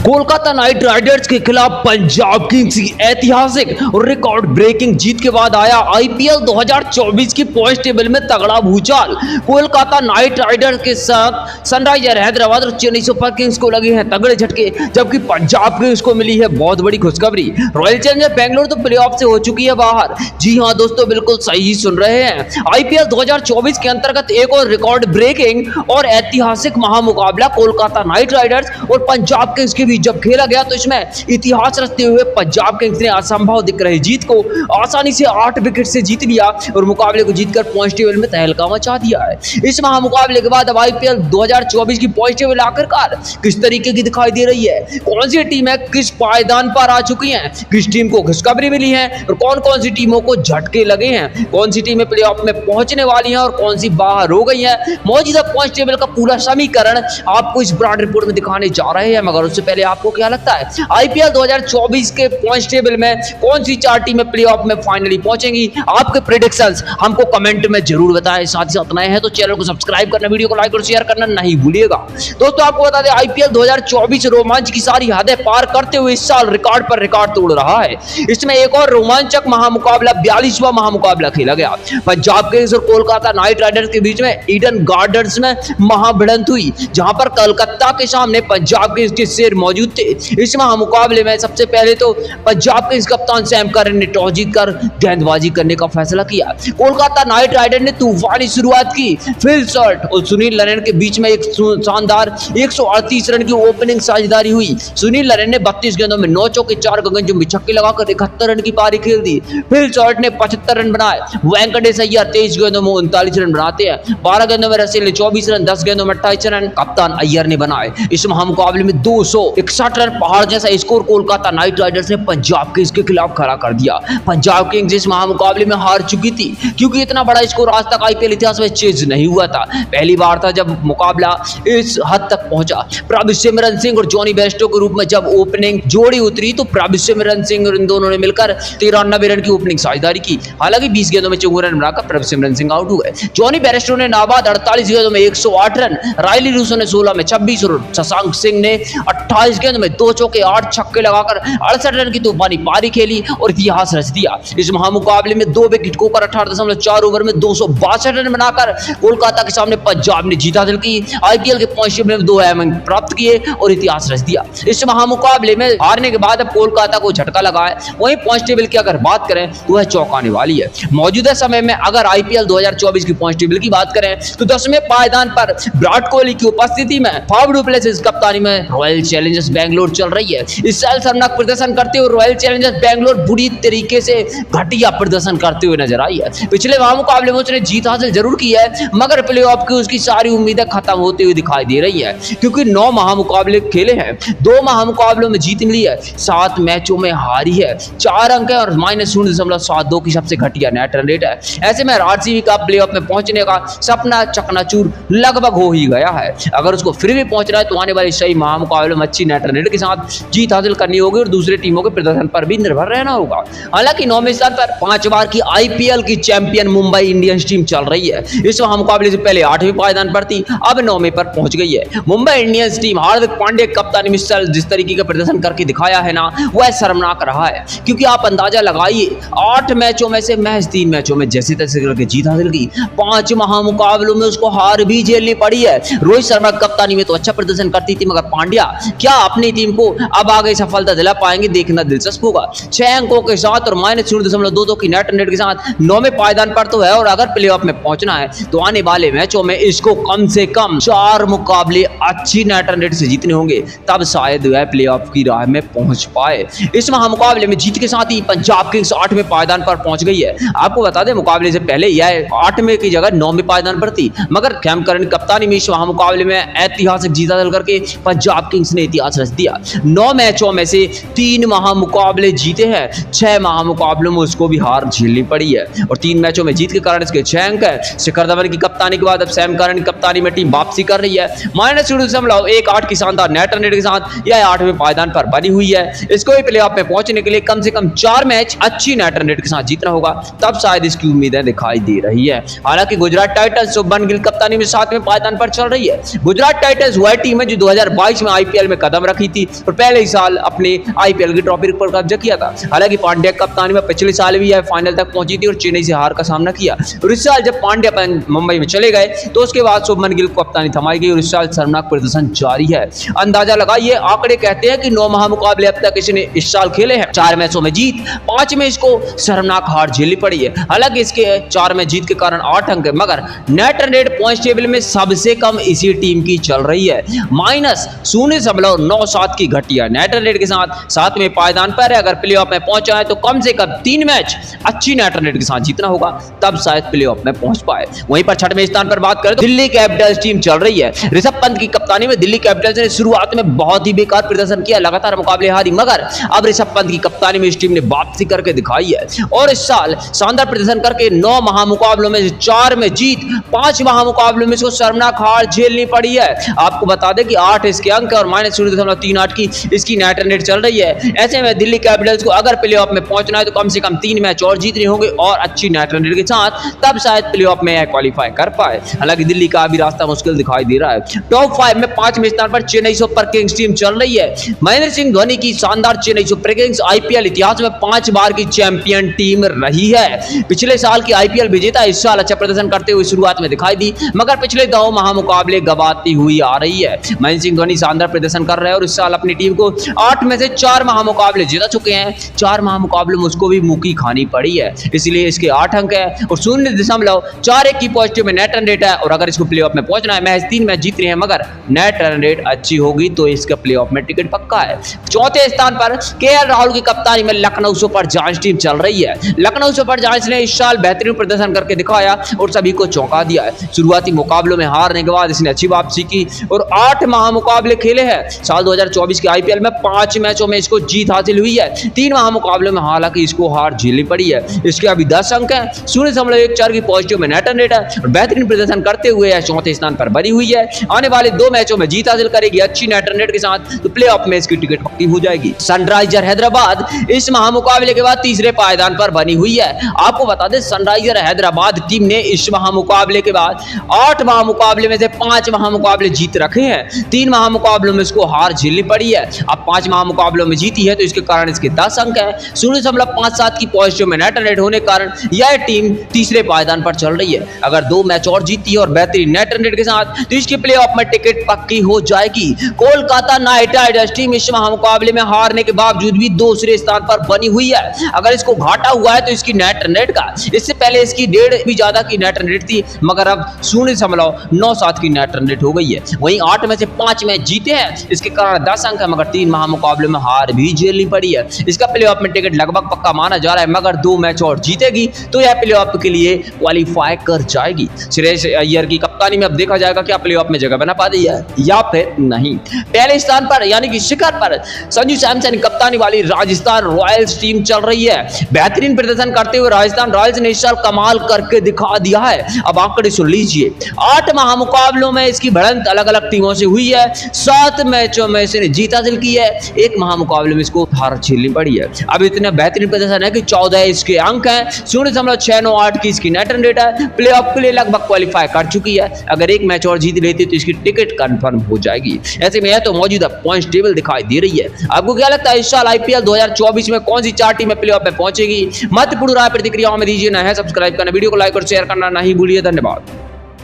Kolkata night Riders के खिलाफ Punjab Kings की ऐतिहासिक और रिकॉर्ड ब्रेकिंग जीत के बाद आया आईपीएल 2024 की पॉइंट टेबल में तगड़ा भूचाल। कोलकाता नाइट राइडर्स के साथ सनराइजर हैदराबाद और चेन्नई सुपर किंग्स को लगे हैं तगड़े झटके, जबकि पंजाब किंग्स को मिली है बहुत बड़ी खुशखबरी। रॉयल चैलेंजर बेंगलोर तो प्लेऑफ से हो चुकी है बाहर। जी हां दोस्तों, बिल्कुल सही सुन रहे हैं। आईपीएल 2024 के अंतर्गत एक और रिकॉर्ड ब्रेकिंग और ऐतिहासिक महामुकाबला कोलकाता नाइट राइडर्स और पंजाब किंग्स के बीच जब खेला गया तो इसमें इतिहास रचते हुए पंजाब किंग्स ने असंभव दिख रही जीत को आसानी से 8 विकेट से जीत लिया और मुकाबले को जीतकर पॉइंट टेबल में तहलका मचा दिया है। इस महामुकाबले के बाद अब आईपीएल 2024 की पॉइंट टेबल आखिरकार किस तरीके की दिखाई दे रही है, कौन सी टीमें किस पायदान पर आ चुकी हैं, किस टीम को खुशखबरी मिली है और कौन कौन सी टीमों को झटके लगे हैं, कौन सी टीमें प्लेऑफ में पहुंचने वाली हैं और कौन सी बाहर हो गई हैं, मौजूदा पॉइंट टेबल का पूरा समीकरण आपको इस ब्रॉड रिपोर्ट में दिखाने जा रहे हैं। मगर उससे पहले आपको क्या लगता है आईपीएल 2024 के पॉइंट टेबल में कौन सी 4 टीमें प्लेऑफ में फाइनली पहुंचेंगी? आपके प्रेडिक्शंस हमको कमेंट में जरूर बताएं। साथ ही साथ नए हैं तो चैनल को सब्सक्राइब करना, वीडियो को लाइक और शेयर करना नहीं भूलिएगा। दोस्तों आपको बता दें आईपीएल 2024 रोमांच की सारी हदें पार करते हुए इस साल रिकॉर्ड पर रिकॉर्ड तोड़ रहा है। इसमें एक और रोमांचक महामुकाबला 42वां महामुकाबला खेला गया। पंजाब किंग्स और कोलकाता नाइट राइडर्स के बीच में ईडन गार्डन्स में महाभिड़ंत हुई, जहां पर कलकत्ता के सामने पंजाब किंग्स के शेर मौजूद थे। इस महामुकाबले में सबसे पहले तो पंजाब किंग्स कप्तान सैम करन ने टॉस जीतकर गेंदबाजी करने का फैसला किया। कोलकाता नाइट राइडर ने तूफानी शुरुआत की। फिल शॉर्ट और सुनील नारायण के बीच में एक शानदार 138 रन की ओपनिंग साझेदारी हुई। सुनील नारायण ने 32 गेंदों में 9 चौके 4 गगनचुंबी छक्के लगाकर 71 रन की पारी खेल दी। फिल शॉर्ट ने 75 रन बनाए। वेंकटेश अय्यर 23 गेंदों में 39 रन बनाते हैं। 12 गेंदों में रसेल ने 24 रन, 10 गेंदों में 28 रन कप्तान अय्यर ने बनाए। इस महामुकाबले में 261 रन पहाड़ जैसा स्कोर कोलकाता नाइट राइडर्स ने पंजाब किंग्स के खिलाफ खड़ा कर दिया। पंजाब किंग्स इस महामुकाबले में हार चुकी थी, क्योंकि इतना बड़ा स्कोर आज तक आईपीएल इतिहास में चेज नहीं हुआ था। पहली बार था जब मुकाबला इस हद तक पहुंचा। प्रभु सिमरन सिंह और जॉनी बेस्टो के रूप में जब ओपनिंग जोड़ी उतरी तो प्रभु सिमरन सिंह और इन दोनों ने मिलकर 93 रन की ओपनिंग साझेदारी की। हालांकि 20 गेंदों में 54 रन बनाकर प्रभु सिमरन सिंह आउट हो गए। जॉनी बेस्टो ने नाबाद 48 गेंदों में 108 रन, रायली रूसो ने 16 में 26 और शशांक सिंह ने 28 गेंदों में 2 चौके 8 छक्के लगाकर 68 रन की तूफानी पारी खेली और इतिहास रच दिया। इस महामुकाबले में 2 विकेट खोकर 18.4 ओवर में 262 रन बनाकर कोलकाता के सामने पंजाब ने जीत हासिल की। आईपीएल के पॉइंट टेबल में 2 अंक प्राप्त किए और इतिहास रच दिया। इस महामुकाबले में हारने के बाद अब कोलकाता को झटका लगा है। वहीं पॉइंट टेबल की अगर बात करें तो वह चौंकाने वाली है। मौजूदा समय में अगर आईपीएल 2024 की पॉइंट टेबल की बात करें तो 10वें पायदान पर विराट कोहली की उपस्थिति में फाफ डु प्लेसिस कप्तानी में रॉयल चैलेंजर्स बेंगलोर चल रही है। इस साल शर्मनाक प्रदर्शन करते हुए रॉयल चैलेंजर्स बेंगलोर बुरी तरीके से घटिया प्रदर्शन करते हुए नजर आई है। पिछले महामुकाबले में उसने जीत हासिल जरूर की है, मगर प्लेऑफ की उसकी सारी उम्मीदें खत्म होती हुई दिखाई दे रही है, क्योंकि 9 महामुकाबले खेले हैं, 2 महामुकाबलों में जीत मिली है, 7 मैचों में हारी है, 4 अंक है और -0.72 की सबसे घटिया नेट रन रेट है। ऐसे में आरसीबी का प्लेऑफ में पहुंचने का सपना चकनाचूर लगभग हो ही गया है। अगर उसको फिर भी पहुंचना है तो आने वाले सही महामुकाबले में अच्छी नेट रन रेट के साथ जीत हासिल करनी होगी और दूसरे टीमों के प्रदर्शन पर भी निर्भर रहना होगा। हालांकि 9वें स्थान पर 5 बार की आईपीएल की चैंपियन मुंबई इंडियंस टीम चल रही है। इस महामुकाबले से पहले 8वें पायदान पर थी, अब 9वें पर पहुंच गई है। मुंबई इंडियंस टीम हार्दिक पांड्या कप्तानी में जिस तरीके का प्रदर्शन करके दिखाया है ना, वह शर्मनाक रहा है। क्योंकि आप अंदाजा लगाइए, 8 मैचों में से महज 3 मैचों में जैसे तैसे करके जीत हासिल की। 5 महामुकाबलों में उसको हार भी झेलनी पड़ी है। रोहित शर्मा कप्तानी में तो अच्छा प्रदर्शन करती थी, मगर पांड्या क्या अपनी टीम को अब आगे सफलता दिला पाएंगे, देखना दिलचस्प होगा। 6 अंकों के साथ और -0.22 की नेट रन रेट के साथ 9वें पायदान पर तो है, और अगर प्लेऑफ में पहुंचना है तो आने वाले मैचों में इसको कम से कम 4 मुकाबले अच्छी नेट रन रेट से जीतने होंगे, तब शायद वह प्लेऑफ की राह में पहुंच पाए। इस महामुकाबले में जीत के साथ ही पंजाब किंग्स 8वें पायदान पर पहुंच गई है। आपको बता दें मुकाबले से पहले यह 8वें की जगह 9वें पायदान पर थी, मगर सैम करन कप्तानी में इस महामुकाबले में ऐतिहासिक जीत हासिल करके पंजाब किंग्स ने इतिहास रच दिया। 9 मैचों में से 3 महामुकाबले जीते हैं, 6 महामुकाबलों में उसको भी हार झेलनी पड़ी है और 3 मैचों में जीत के कारण इसके 6 अंक है। शिखर धवन की कप्तानी के बाद अब सैम करन की कप्तानी में टीम वापसी कर रही है। -0.18 की शानदार नेट रन रेट के साथ यह 8वें पायदान पर बनी हुई है। इसको भी प्लेऑफ में पहुंचने के लिए कम से कम 4 मैच अच्छी नेट रन रेट के साथ जीतना होगा, तब शायद इसकी उम्मीदें दिखाई दे रही है। हालांकि गुजरात टाइटंस शुभमन गिल कप्तानी में 7वें पायदान पर चल रही है। गुजरात टाइटंस वह टीम है जो 2022 में आईपीएल में कदम कदम रखी थी और पहले ही साल अपने आईपीएल की ट्रॉफी पर कब्जा किया था। हालांकि पांड्या कप्तानी में पिछले साल भी यह फाइनल तक पहुंची थी और चेन्नई से हार का सामना किया। और इस साल जब पांड्या मुंबई में चले गए तो उसके बाद शुभमन गिल को कप्तानी थमाई गई और इस साल शर्मनाक प्रदर्शन जारी है। अंदाजा लगाइए, आंकड़े कहते हैं कि 9 महामुकाबले अब तक इसने इस साल खेले हैं, 4 मैचों में जीत, 5 में इसको शर्मनाक हार झेलनी पड़ी है। हालांकि इसके 4 में जीत के कारण 8 अंक है, मगर net run rate point table में सबसे कम इसी टीम की चल रही है, -0.97 की घटिया नेट रन रेट के साथ 7वें पायदान पर है। अगर प्लेऑफ में पहुंचा है तो कम से कम 3 मैच अच्छी नेट रन रेट के साथ जीतना होगा, तब शायद प्लेऑफ में पहुंच पाए। वहीं पर 6वें स्थान पर बात करें तो दिल्ली कैपिटल्स टीम चल रही है। ऋषभ पंत की कप्तानी में दिल्ली कैपिटल्स ने शुरुआत में बहुत ही बेकार प्रदर्शन किया, लगातार मुकाबले हारी, मगर अब ऋषभ पंत की कप्तानी में इस टीम ने वापसी करके दिखाई है और इस साल शानदार प्रदर्शन करके 9 महामुकाबलों में 4 में जीत, 5 महामुकाबलों में इसको शर्मनाक हार झेलनी पड़ी है। आपको बता दें कि 8 इसके अंक और -0.38 की इसकी नेट रन रेट चल रही है। ऐसे में दिल्ली कैपिटल्स को अगर प्लेऑफ में पहुंचना है तो कम से कम 3 मैच और जीतने होंगे और अच्छी नेट रन रेट के साथ, तब शायद प्लेऑफ में क्वालिफाई कर पाए। हालांकि दिल्ली का भी रास्ता मुश्किल दिखाई दे रहा है। टॉप 5 में 5वें स्थान पर चेन्नई सुपर किंग्स टीम चल रही है। महेंद्र सिंह धोनी की शानदार चेन्नई सुपर किंग्स आईपीएल इतिहास में 5 बार की चैंपियन टीम रही है। पिछले साल की आईपीएल विजेता इस साल अच्छा प्रदर्शन करते हुए शुरुआत में दिखाई दी, मगर पिछले 2 महामुकाबले गंवाती हुई आ रही है। महेंद्र सिंह धोनी शानदार प्रदर्शन कर रहे हैं और इस साल अपनी टीम को 8 में से 4 महामुकाबले जीता चुके हैं। 4 महामुकाबलों में उसको भी मुकी खानी पड़ी है, इसलिए इसके 8 अंक है और 0.41 की पॉजिटिव में नेट रन रेट है। और अगर इसको प्लेऑफ में पहुंचना है, महज 3 मैच जीत रहे हैं, मगर नेट रन रेट अच्छी होगी तो इसका प्लेऑफ में टिकट पक्का है। 4थे स्थान पर केएल राहुल की कप्तानी में लखनऊ सुपर जायंट्स टीम चल रही है। लखनऊ सुपर जायंट्स ने इस साल बेहतरीन प्रदर्शन करके दिखाया और सभी को चौंका दिया है। शुरुआती मुकाबलों में हारने के बाद इसने अच्छी वापसी की और 8 महामुकाबले खेले हैं। साल 2024 के आईपीएल में 5 मैचों में इसको जीत हासिल हुई है। 3 महामुकाबलों में हालांकि इसको हार झेलनी पड़ी है। इसके अभी 10 अंक है, 0.14 की पॉजिटिव में नेट रन रेट है और बेहतरीन प्रदर्शन करते हुए 4थे स्थान पर बनी हुई है। आने वाले 2 मैचों में जीत हासिल करेगी अच्छी नेट रन रेट के साथ, तो प्लेऑफ में इसकी टिकट पक्की हो जाएगी। सनराइजर हैदराबाद इस महामुकाबले के बाद तीसरे पायदान पर बनी हुई है। आपको बता दें, सनराइजर हैदराबाद टीम ने इस महामुकाबले के बाद 8 महामुकाबले में से 5 महामुकाबले जीत रखे हैं। 3 महामुकाबलों में इसको हार झेलनी पड़ी है। अब 5 महामुकाबलों में जीती है तो इसके कारण इसके 10 अंक है, 0.57 की पॉजिटिव में नेट रन रेट होने के कारण यह टीम तीसरे पायदान पर चल रही है। अगर 2 मैच और जीतती है और बेहतरीन नेट रन रेट के साथ तो इसके प्लेऑफ में टिकट पक्की हो जाएगी। कोलकाता नाइट राइडर्स टीम इस महामुकाबले में हारने के बावजूद भी दूसरे स्थान पर बनी हुई है। अगर इसको घाटा हुआ है तो इसकी नेट रन रेट का, इससे पहले इसकी 1.5 भी ज्यादा की नेट रन रेट थी, मगर अब 0.97 की नेट रन रेट हो गई है। वहीं 8 में से 5 मैच जीते हैं, इसके कारण 10 अंक है, मगर 3 महामुकाबले में हार भी झेलनी पड़ी है। इसका प्लेऑफ में टिकट लगभग पक्का माना जा रहा है, मगर 2 मैच और जीतेगी तो यह प्लेऑफ के लिए क्वालिफाई कर जाएगी। श्रेयस अय्यर की कप्तानी में अब देखा जाएगा कि प्लेऑफ में जगह बना पाती है या फिर नहीं। पहले स्थान पर यानी कि शिखर पर संजू सैमसन की कप्तानी वाली राजस्थान रॉयल्स टीम चल रही है। बेहतरीन प्रदर्शन करते हुए राजस्थान रॉयल्स ने इस साल कमाल करके दिखा दिया है। अब आंकड़े सुन लीजिए, 8 महामुकाबलों में इसकी भिड़ंत अलग अलग टीमों से हुई है। 7 मैचों में इसने जीत हासिल की है, 1 महामुकाबले में इसको हार झेलनी पड़ी है। अब इतना बेहतरीन प्रदर्शन है कि 14 इसके अंक हैं, 0.698 की इसकी नेट रन रेट है। प्लेऑफ के लिए लगभग क्वालिफाई कर चुकी है। अगर 1 मैच और जीत लेती तो इसकी टिकट कंफर्म हो जाएगी। ऐसे में यह तो मौजूदा पॉइंट टेबल दिखाई दे रही है। आपको क्या लगता है इस साल आईपीएल 2024 में कौन सी 4 टीमें प्लेऑफ में पहुंचेगी? महत्वपूर्ण राय प्रतिक्रियाओं में दीजिए। ना है सब्सक्राइब करना, वीडियो को लाइक और शेयर करना नहीं भूलिए। धन्यवाद।